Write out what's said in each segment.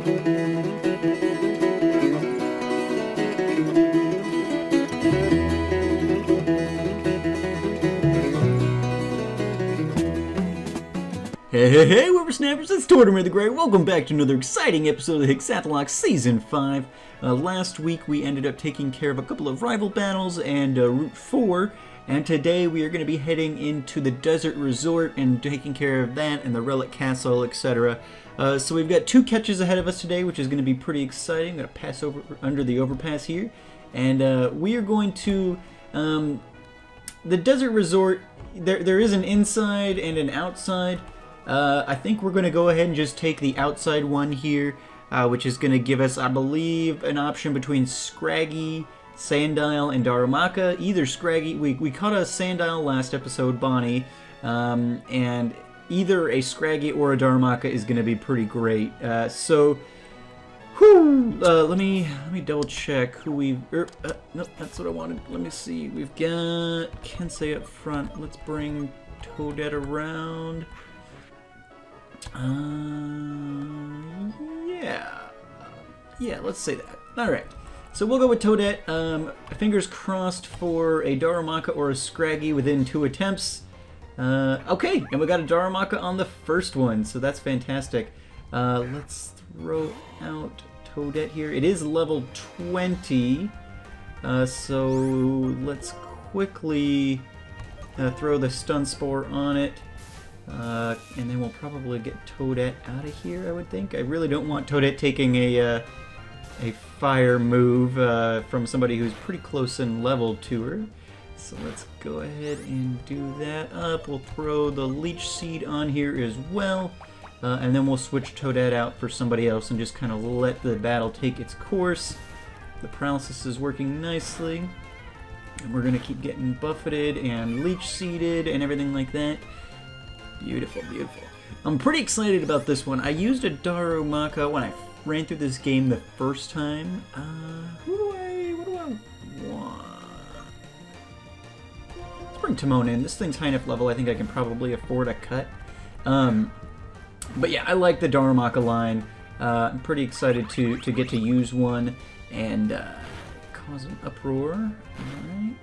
Hey, whippersnappers, it's Tortimer the Great. Welcome back to another exciting episode of Hexath'locke Season 5. Last week we ended up taking care of a couple of rival battles and Route 4, and today we are going to be heading into the Desert Resort and taking care of that and the Relic Castle, etc. So we've got 2 catches ahead of us today, which is going to be pretty exciting. I'm going to pass over under the overpass here, and we are going to... the Desert Resort, there is an inside and an outside. I think we're going to go ahead and just take the outside one here, which is going to give us, I believe, an option between Scraggy, Sandile, and Darumaka. Either Scraggy, we caught a Sandile last episode, Bonnie, and either a Scraggy or a Darumaka is going to be pretty great. So, let me double check who we've... nope, that's what I wanted. Let me see. We've got Kensei up front. Let's bring Toadette around. Yeah, let's say that. Alright, so we'll go with Toadette. Fingers crossed for a Darumaka or a Scraggy within 2 attempts. Okay, and we got a Darumaka on the first one, so that's fantastic. Let's throw out Toadette here. It is level 20, so let's quickly throw the Stun Spore on it. And then we'll probably get Toadette out of here, I would think. I really don't want Toadette taking a fire move from somebody who's pretty close in level to her. So let's go ahead and do that up. We'll throw the Leech Seed on here as well. And then we'll switch Toadette out for somebody else and just kind of let the battle take its course. The Paralysis is working nicely. And we're going to keep getting buffeted and Leech Seeded and everything like that. Beautiful, beautiful. I'm pretty excited about this one. I used a Darumaka when I ran through this game the first time. What do I want? Let's bring Timon in. This thing's high enough level, I think I can probably afford a cut. But yeah, I like the Darumaka line. I'm pretty excited to get to use one and cause an uproar. Alright.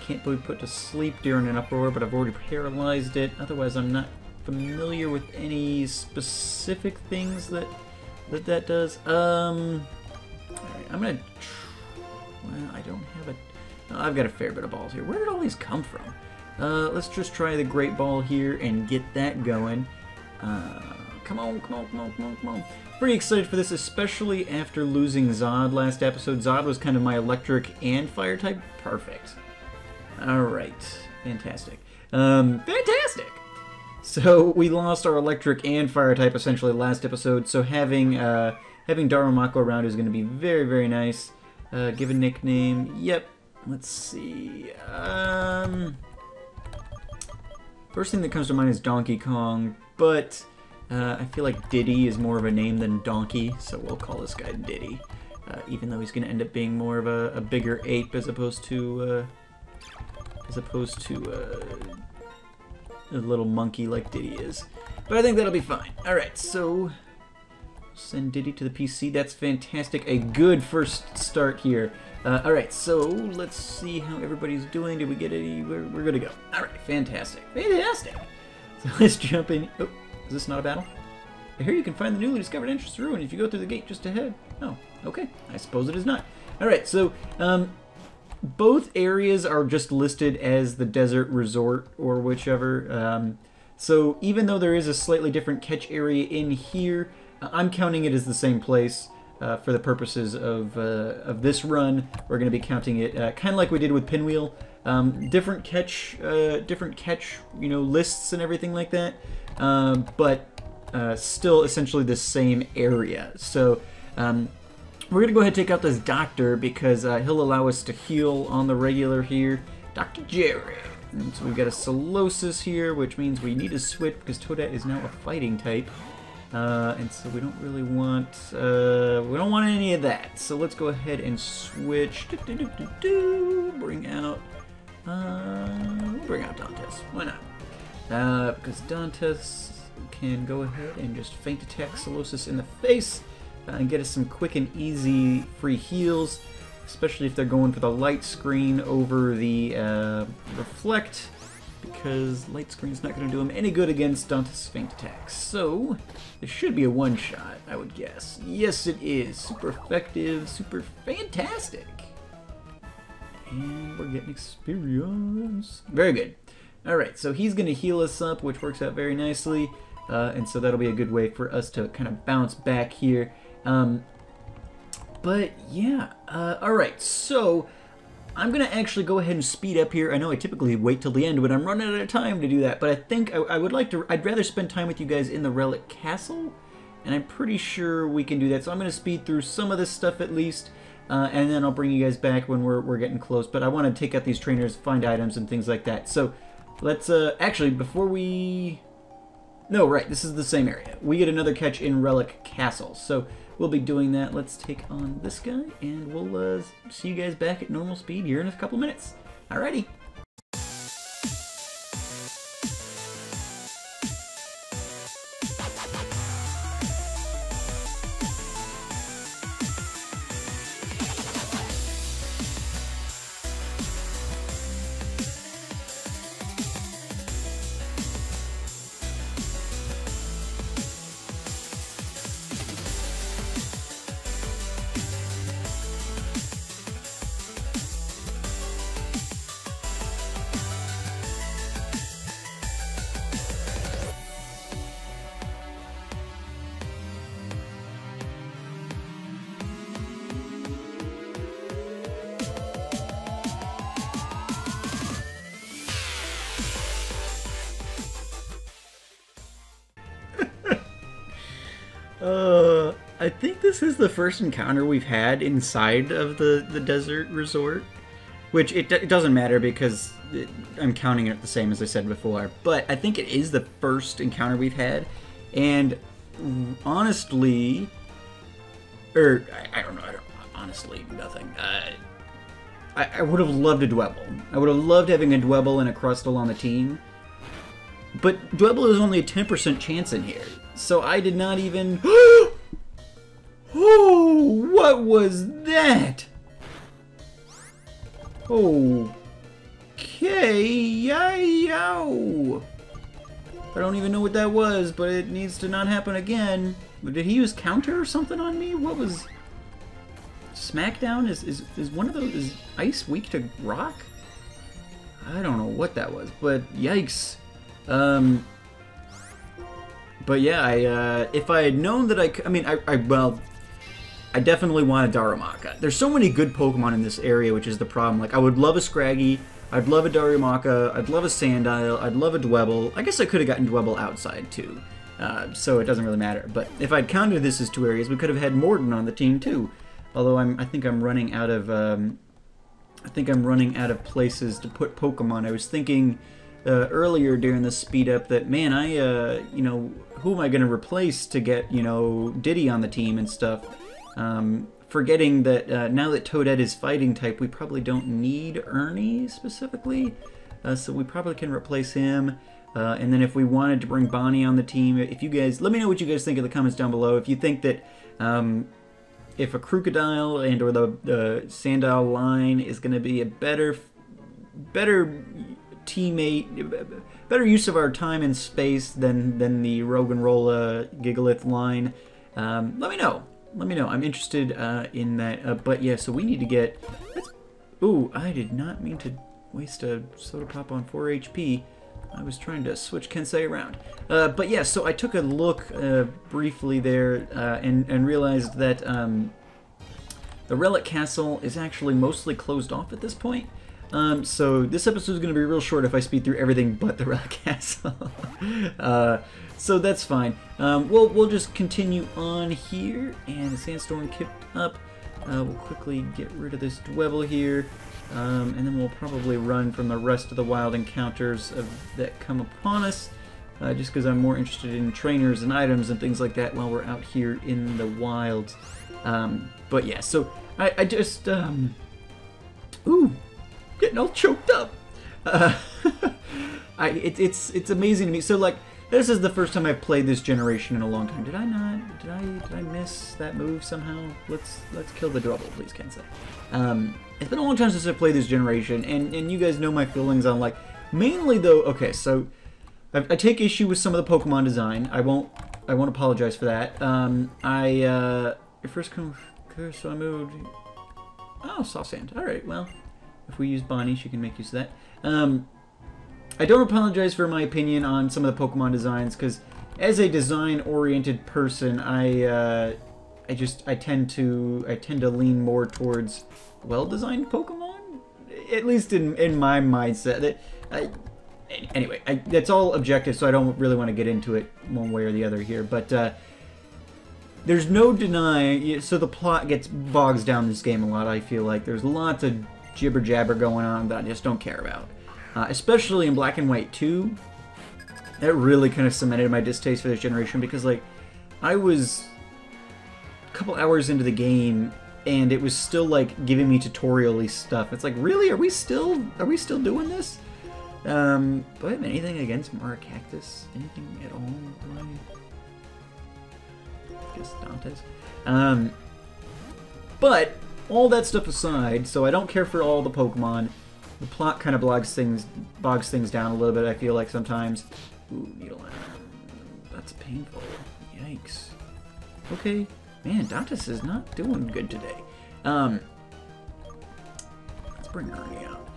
Can't be put to sleep during an uproar, but I've already paralyzed it. Otherwise, I'm not familiar with any specific things that does. Alright, I'm gonna... Well, I don't have a... No, I've got a fair bit of balls here. Where did all these come from? Let's just try the Great Ball here and get that going. Come on, come on, come on, come on, come on. Pretty excited for this, especially after losing Zod last episode. Zod was kind of my electric and fire type. Perfect. Alright, fantastic. Fantastic! So, we lost our electric and fire type essentially last episode, so having Darumaka around is going to be very, very nice. Give a nickname. Yep. Let's see. First thing that comes to mind is Donkey Kong, but I feel like Diddy is more of a name than Donkey, so we'll call this guy Diddy. Even though he's going to end up being more of a bigger ape as opposed to a little monkey like Diddy is. But I think that'll be fine. Alright, so send Diddy to the PC. That's fantastic. A good first start here. Alright, so let's see how everybody's doing. Did we get any? We're good to go. Alright, fantastic. Fantastic! So let's jump in. Oh, is this not a battle? I hear you can find the newly discovered entrance to ruin if you go through the gate just ahead. Oh, okay. I suppose it is not. Alright, so, both areas are just listed as the Desert Resort or whichever. So even though there is a slightly different catch area in here, I'm counting it as the same place for the purposes of this run. We're going to be counting it kind of like we did with Pinwheel. Different catch, lists and everything like that. But still essentially the same area. So. We're going to go ahead and take out this doctor because he'll allow us to heal on the regular here. Dr. Jerry. And so we've got a Solosis here, which means we need to switch because Toadette is now a fighting type. And so we don't really want, we don't want any of that. So let's go ahead and switch. Bring out Dantes. Why not? Because Dantes can go ahead and just feint attack Solosis in the face and get us some quick and easy free heals, especially if they're going for the light screen over the reflect, because light screen's not going to do him any good against Dante's feint attacks. So this should be a one-shot, I would guess. Yes, it is. Super effective, super fantastic. And we're getting experience. Very good. Alright, so he's going to heal us up, which works out very nicely. And so that'll be a good way for us to kind of bounce back here. But yeah, alright, so I'm going to actually go ahead and speed up here. I know I typically wait till the end, but I'm running out of time to do that. But I think I would like to, I'd rather spend time with you guys in the Relic Castle. And I'm pretty sure we can do that. So I'm going to speed through some of this stuff at least. And then I'll bring you guys back when we're getting close. But I want to take out these trainers, find items and things like that. So let's, actually, before we... No, right, this is the same area. We get another catch in Relic Castle. So we'll be doing that. Let's take on this guy, and we'll see you guys back at normal speed here in a couple minutes. Alrighty. I think this is the first encounter we've had inside of the desert resort, which it doesn't matter because I'm counting it the same as I said before, but I think it is the first encounter we've had, and honestly, I don't know, honestly, nothing. I would have loved a Dwebble. I would have loved having a Dwebble and a Crustle on the team, but Dwebble is only a 10% chance in here, so I did not even... Oh, what was that? Okay, yow. I don't even know what that was, but it needs to not happen again. But did he use counter or something on me? What was... Smackdown? Is one of those... Is ice weak to rock? I don't know what that was, but yikes. But yeah, if I had known that well, I definitely want a Darumaka. There's so many good Pokemon in this area, which is the problem. Like, I would love a Scraggy, I'd love a Darumaka, I'd love a Sandile, I'd love a Dwebble. I guess I could have gotten Dwebble outside, too. So it doesn't really matter. But if I'd counted this as two areas, we could have had Morden on the team, too. Although I think I'm running out of... places to put Pokemon. I was thinking earlier during the speed up that, man, you know, who am I going to replace to get, you know, Diddy on the team and stuff? Forgetting that now that Toadette is fighting type, we probably don't need Ernie specifically, so we probably can replace him. And then if we wanted to bring Bonnie on the team, if you guys, let me know what you guys think in the comments down below. If you think that if a Crocodile and or the Sandile line is going to be a better teammate, better use of our time and space than the Roggenrola Gigalith line, let me know. Let me know. I'm interested in that. But yeah, so we need to get... Ooh, I did not mean to waste a Soda Pop on 4 HP. I was trying to switch Kensei around. But yeah, so I took a look briefly there and realized that the Relic Castle is actually mostly closed off at this point. So this episode is going to be real short if I speed through everything but the Relic Castle. So that's fine. We'll just continue on here, and the Sandstorm kicked up. We'll quickly get rid of this Dwebble here, and then we'll probably run from the rest of the wild encounters that come upon us, just because I'm more interested in trainers and items and things like that while we're out here in the wilds. But yeah, so I just... Ooh! Getting all choked up. It's amazing to me. So like This is the first time I've played this generation in a long time. Did I not? Did I miss that move somehow? Let's kill the double, please, Kensei. It's been a long time since I played this generation, and you guys know my feelings on, like, mainly though. Okay, so I take issue with some of the Pokemon design. I won't apologize for that. Your first come, so I moved. Oh, soft sand. All right, well, if we use Bonnie, she can make use of that. I don't apologize for my opinion on some of the Pokemon designs, because as a design-oriented person, I tend to lean more towards well-designed Pokemon, at least in my mindset. Anyway, that's all objective, so I don't really want to get into it one way or the other here. But there's no denying. So the plot gets bogs down this game a lot. I feel like there's lots of jibber jabber going on that I just don't care about. Especially in Black and White 2, that really kind of cemented my distaste for this generation, because, like, I was a couple hours into the game and it was still, like, giving me tutorial-y stuff. It's like, really? Are we still doing this? Do I have anything against Maracactus? Anything at all? I guess Dante's. But all that stuff aside, so I don't care for all the Pokemon. The plot kind of bogs things down a little bit, I feel like, sometimes. Ooh, Needleland. That's painful. Yikes. Okay. Man, Dante's is not doing good today. Let's bring Ernie out.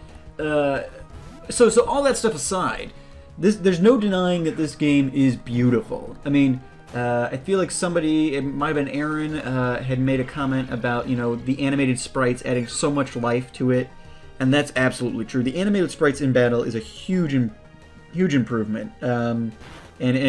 So all that stuff aside, there's no denying that this game is beautiful. I mean, I feel like somebody, it might have been Aaron, had made a comment about, you know, the animated sprites adding so much life to it. And that's absolutely true. The animated sprites in battle is a huge improvement. And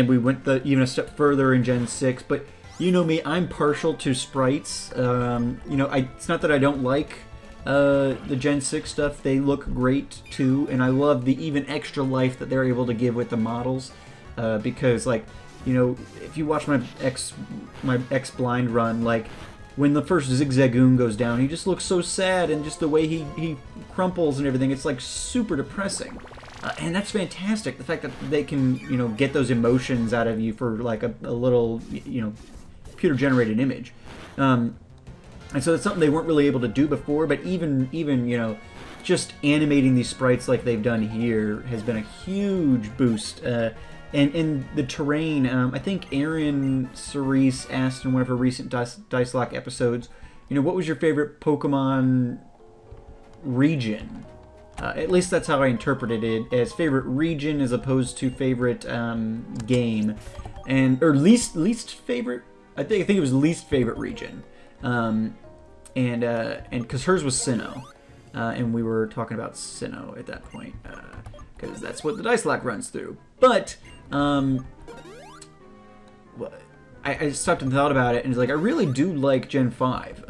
we went even a step further in Gen 6. But you know me, I'm partial to sprites. You know, it's not that I don't like the Gen 6 stuff. They look great too, and I love the even extra life that they're able to give with the models. Because, like, you know, if you watch my X blind run, like, when the first Zigzagoon goes down, he just looks so sad, and just the way he crumples and everything, it's like super depressing. And that's fantastic, the fact that they can, you know, get those emotions out of you for like a little, you know, computer-generated image. And so that's something they weren't really able to do before, but even you know, just animating these sprites like they've done here has been a huge boost. And in the terrain, I think Erin Cerise asked in one of her recent Nuzlocke episodes, you know, what was your favorite Pokemon region? At least that's how I interpreted it, as favorite region as opposed to favorite game, or least favorite. I think it was least favorite region, and because hers was Sinnoh, and we were talking about Sinnoh at that point, because that's what the Nuzlocke runs through. But I stopped and thought about it, and it's like, I really do like Gen 5,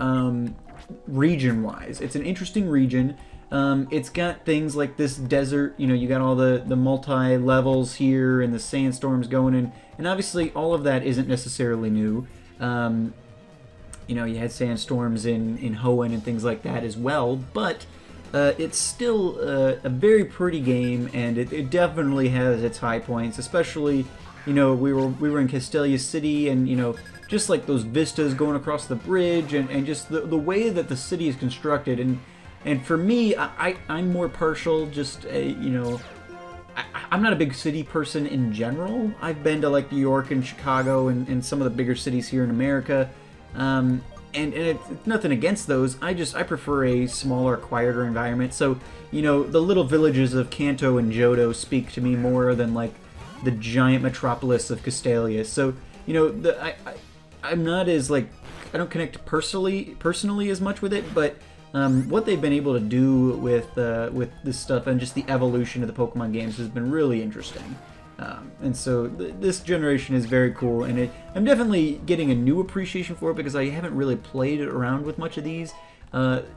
region-wise. It's an interesting region. It's got things like this desert, you know, you got all the multi-levels here and the sandstorms going in, and obviously all of that isn't necessarily new. You know, you had sandstorms in Hoenn and things like that as well, but it's still a very pretty game, and it definitely has its high points, especially, you know, we were in Castelia City, and, you know, just like those vistas going across the bridge, and just the way that the city is constructed, and for me, I'm more partial, just, you know, I'm not a big city person in general. I've been to, like, New York and Chicago and some of the bigger cities here in America, and it's nothing against those. I prefer a smaller, quieter environment. So, you know, the little villages of Kanto and Johto speak to me more than, like, the giant metropolis of Castelia. So, you know, I'm not as, like, I don't connect personally as much with it, but what they've been able to do with this stuff and just the evolution of the Pokemon games has been really interesting. And so this generation is very cool, and I'm definitely getting a new appreciation for it because I haven't really played around with much of these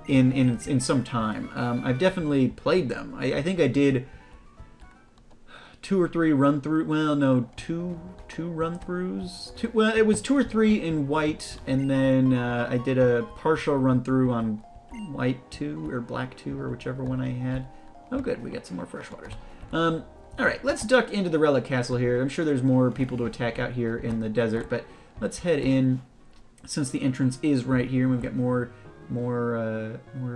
in some time. I've definitely played them. I think I did 2 or 3 run-through. Well, no, two run-throughs. Well, it was 2 or 3 in White, and then I did a partial run-through on White 2 or Black 2 or whichever one I had. Oh, good, we got some more freshwaters. Alright, let's duck into the Relic Castle here. I'm sure there's more people to attack out here in the desert, but let's head in since the entrance is right here. We've got more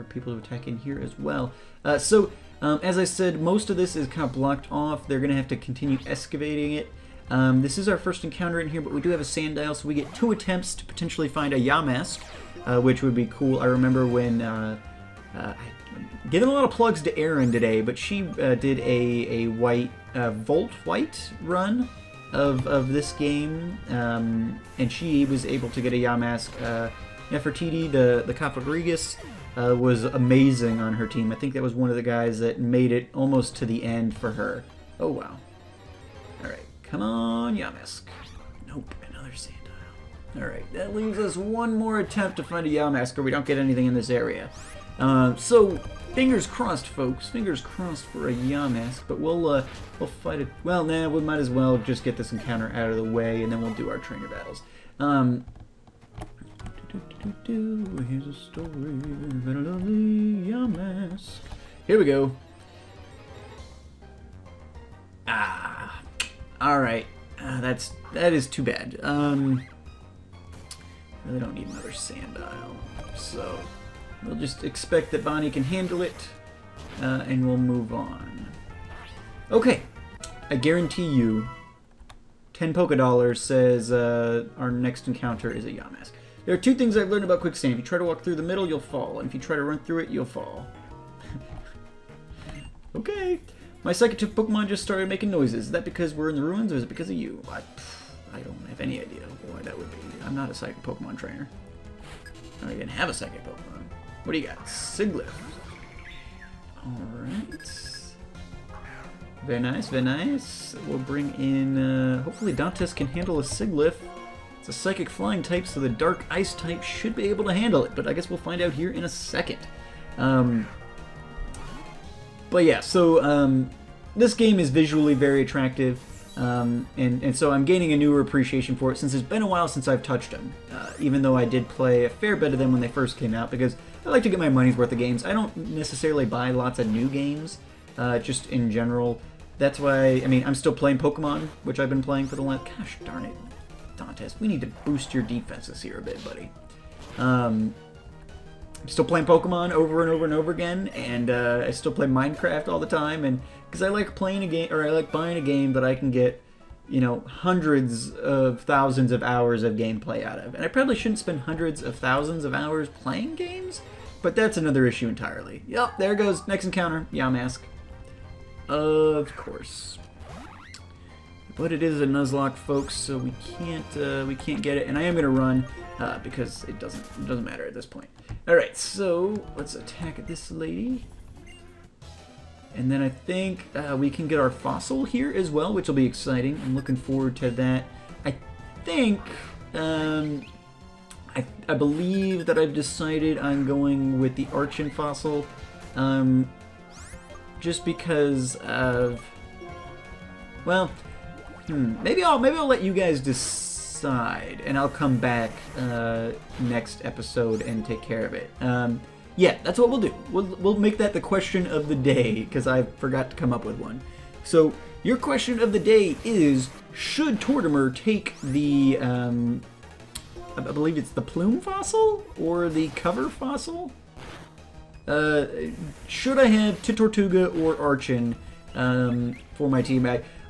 people to attack in here as well. As I said, most of this is kind of blocked off. They're going to have to continue excavating it. This is our first encounter in here, but we do have a sand dial, so we get 2 attempts to potentially find a Yamask, which would be cool. I remember when... giving a lot of plugs to Erin today, but she did a Volt White run of this game, and she was able to get a Yamask. Nefertiti, the Cofagrigus, was amazing on her team. I think that was one of the guys that made it almost to the end for her. Oh, wow. Alright, come on, Yamask. Nope, another sand dial. Alright, that leaves us one more attempt to find a Yamask, or we don't get anything in this area. So, fingers crossed, folks. Fingers crossed for a Yamask, but we'll fight it. Well, nah, we might as well just get this encounter out of the way, and then we'll do our trainer battles. Here's a story about a lovely Yamask. Here we go. Alright. That is too bad. Really don't need another sand dial. So, we'll just expect that Bonnie can handle it, and we'll move on. Okay. I guarantee you, 10 Polka Dollars says our next encounter is a Yamask. There are 2 things I've learned about quicksand. If you try to walk through the middle, you'll fall. And if you try to run through it, you'll fall. Okay. My psychic Pokemon just started making noises. Is that because we're in the ruins, or is it because of you? I don't have any idea why that would be. I'm not a psychic Pokemon trainer. I don't even have a psychic Pokemon. What do you got? Siglif. Alright. Very nice, very nice. We'll bring in... hopefully Dantes can handle a Siglif. It's a psychic flying type, so the dark ice type should be able to handle it, but I guess we'll find out here in a second. But yeah, so this game is visually very attractive, and so I'm gaining a newer appreciation for it since it's been a while since I've touched them, even though I did play a fair bit of them when they first came out, because I like to get my money's worth of games. I don't necessarily buy lots of new games, just in general. That's why, I mean, I'm still playing Pokemon, which I've been playing for the last... Gosh darn it. Dantes, we need to boost your defenses here a bit, buddy. I'm still playing Pokemon over and over and over again, and I still play Minecraft all the time, and because I like playing a game, or I like buying a game that I can get, you know, hundreds of thousands of hours of gameplay out of. And I probably shouldn't spend hundreds of thousands of hours playing games, but that's another issue entirely. Yep, there goes. Next encounter, Yamask. Of course. But it is a Nuzlocke, folks, so we can't get it. And I am gonna run because it doesn't matter at this point. All right, so let's attack this lady, and then I think we can get our fossil here as well, which will be exciting. I'm looking forward to that. I think I believe that I've decided I'm going with the Archon fossil, just because of, well. Maybe I'll let you guys decide, and I'll come back next episode and take care of it. Yeah, that's what we'll do. We'll make that the question of the day, because I forgot to come up with one. So your question of the day is: should Tortimer take the I believe it's the plume fossil or the cover fossil? Should I have Tortuga or Archon for my team?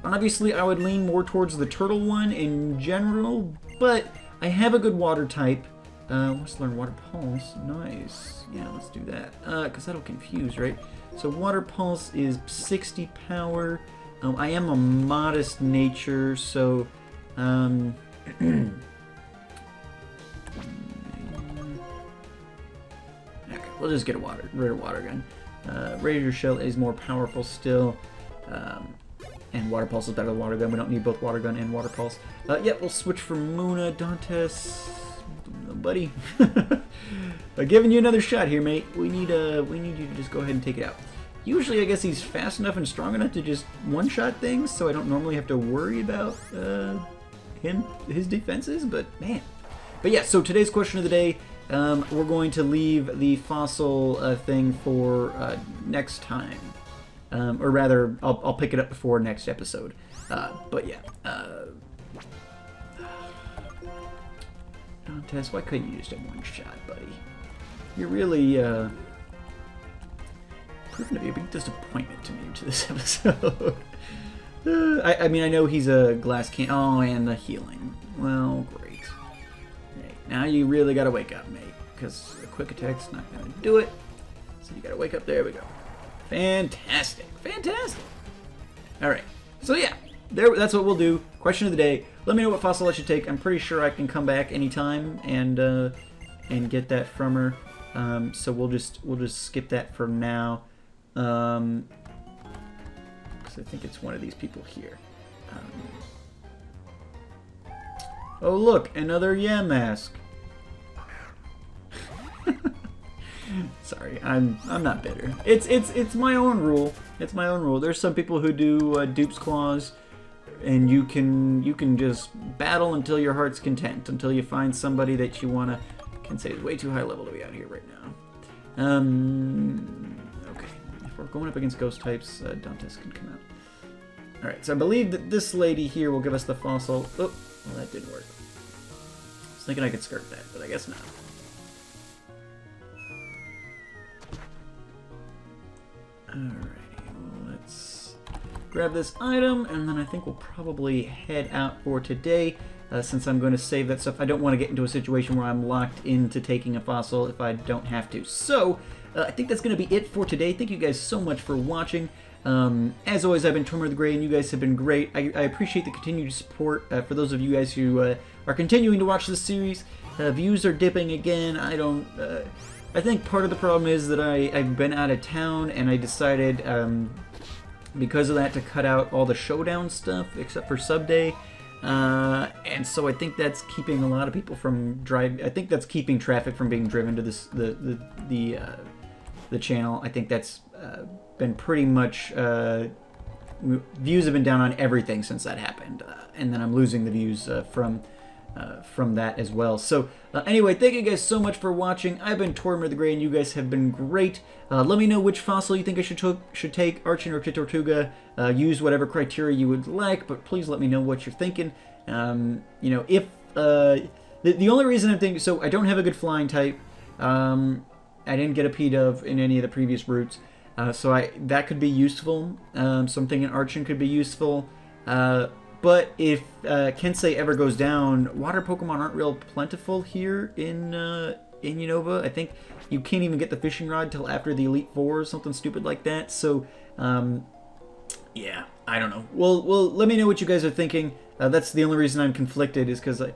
Obviously, I would lean more towards the turtle one in general, but I have a good water type. Let's learn Water Pulse. Nice. Yeah, let's do that. Because that'll confuse, right? So Water Pulse is 60 power. I am a modest nature, so... okay, we'll just get rid of Water Gun. Razor Shell is more powerful still. And Water Pulse is better than Water Gun. We don't need both Water Gun and Water Pulse. Yeah, we'll switch for Muna, Dantes, buddy. Giving you another shot here, mate. We need you to just go ahead and take it out. Usually, I guess he's fast enough and strong enough to just one-shot things, so I don't normally have to worry about his defenses. But man, but yeah. So today's question of the day. We're going to leave the fossil thing for next time. or rather, I'll pick it up before next episode. But yeah. Dantes, why couldn't you just have one shot, buddy? You're really proving to be a big disappointment to me to this episode. I mean, I know he's a glass can. Oh, and the healing. Well, great. Hey, now you really gotta wake up, mate, because a quick attack's not gonna do it. So you gotta wake up. There we go. Fantastic. Fantastic. All right. So yeah, that's what we'll do. Question of the day. Let me know what fossil I should take. I'm pretty sure I can come back anytime and get that from her. So we'll just skip that for now. Because I think it's one of these people here. Oh look, another Yamask. Sorry, I'm not bitter. It's my own rule. It's my own rule. There's some people who do Dupe's Claws, and you can just battle until your heart's content, until you find somebody that you wanna. Can say is way too high level to be out here right now. Okay, if we're going up against ghost types, Dantes can come out. All right, so I believe that this lady here will give us the fossil. Oh, well that didn't work. I was thinking I could skirt that, but I guess not. Alrighty, well, let's grab this item, and then I think we'll probably head out for today, since I'm going to save that stuff. I don't want to get into a situation where I'm locked into taking a fossil if I don't have to. So, I think that's going to be it for today. Thank you guys so much for watching. As always, I've been Tortimer the Grey, and you guys have been great. I appreciate the continued support for those of you guys who are continuing to watch this series. Views are dipping again. I think part of the problem is that I've been out of town, and I decided, because of that, to cut out all the showdown stuff, except for sub day. And so I think that's keeping a lot of people from I think that's keeping traffic from being driven to this the channel. I think that's been pretty much views have been down on everything since that happened, and then I'm losing the views from that as well. So anyway, thank you guys so much for watching. I've been Tortimer the Grey, and you guys have been great. Let me know which fossil you think I should take, Archon or Tortuga. Use whatever criteria you would like, but please let me know what you're thinking. You know, if the only reason I'm thinking, so I don't have a good flying type. I didn't get a P-Dove in any of the previous routes, so that could be useful. So I'm thinking Archon could be useful. But if Kensei ever goes down, water Pokemon aren't real plentiful here in Unova. I think you can't even get the fishing rod till after the Elite Four or something stupid like that. So, yeah, I don't know. Well, let me know what you guys are thinking. That's the only reason I'm conflicted, is because I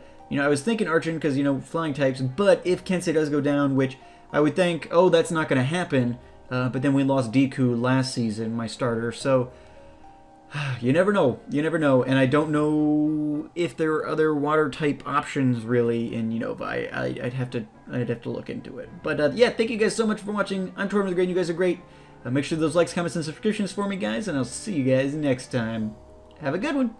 was thinking Archon because flying types. But if Kensei does go down, which I would think, oh, that's not going to happen. But then we lost Deku last season, my starter. So. You never know. You never know. And I don't know if there are other water type options really in Unova. I'd have to look into it. But yeah, thank you guys so much for watching. I'm Tortimer the Great. You guys are great. Make sure those likes, comments, and subscriptions for me, guys, and I'll see you guys next time. Have a good one.